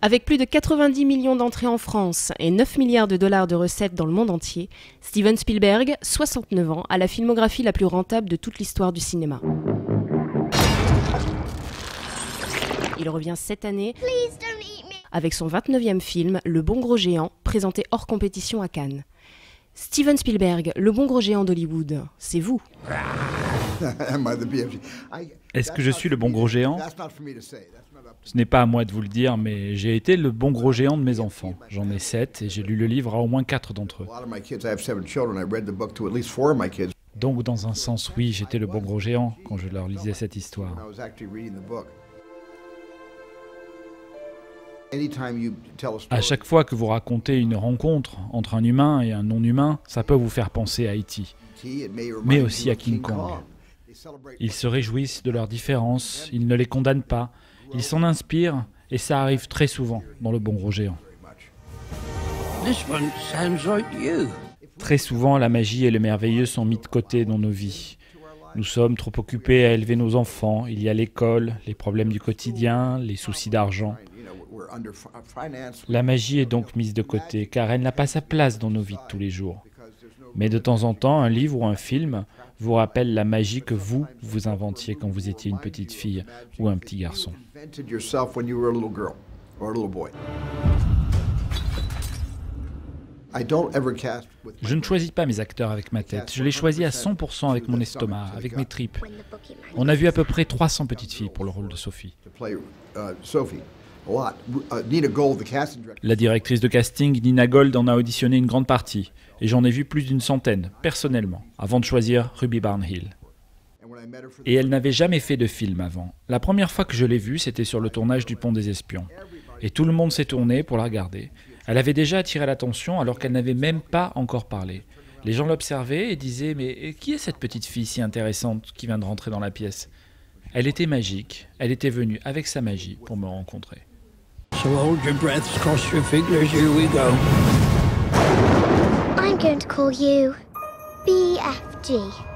Avec plus de 90 millions d'entrées en France et 9 milliards de dollars de recettes dans le monde entier, Steven Spielberg, 69 ans, a la filmographie la plus rentable de toute l'histoire du cinéma. Il revient cette année avec son 29e film, Le Bon Gros Géant, présenté hors compétition à Cannes. Steven Spielberg, le bon gros géant d'Hollywood, c'est vous. Est-ce que je suis le bon gros géant ? Ce n'est pas à moi de vous le dire, mais j'ai été le bon gros géant de mes enfants. J'en ai 7 et j'ai lu le livre à au moins 4 d'entre eux. Donc dans un sens, oui, j'étais le bon gros géant quand je leur lisais cette histoire. À chaque fois que vous racontez une rencontre entre un humain et un non-humain, ça peut vous faire penser à E.T., mais aussi à King Kong. Ils se réjouissent de leurs différences, ils ne les condamnent pas, ils s'en inspirent et ça arrive très souvent dans Le Bon Gros Géant. Très souvent, la magie et le merveilleux sont mis de côté dans nos vies. Nous sommes trop occupés à élever nos enfants, il y a l'école, les problèmes du quotidien, les soucis d'argent. La magie est donc mise de côté, car elle n'a pas sa place dans nos vies de tous les jours. Mais de temps en temps, un livre ou un film vous rappelle la magie que vous inventiez quand vous étiez une petite fille ou un petit garçon. Je ne choisis pas mes acteurs avec ma tête, je les choisis à 100% avec mon estomac, avec mes tripes. On a vu à peu près 300 petites filles pour le rôle de Sophie. La directrice de casting, Nina Gold, en a auditionné une grande partie, et j'en ai vu plus d'une centaine, personnellement, avant de choisir Ruby Barnhill. Et elle n'avait jamais fait de film avant. La première fois que je l'ai vue, c'était sur le tournage du Pont des Espions. Et tout le monde s'est tourné pour la regarder. Elle avait déjà attiré l'attention alors qu'elle n'avait même pas encore parlé. Les gens l'observaient et disaient « Mais qui est cette petite fille si intéressante qui vient de rentrer dans la pièce ?» Elle était magique, elle était venue avec sa magie pour me rencontrer. So hold your breaths, cross your fingers, here we go. I'm going to call you BFG.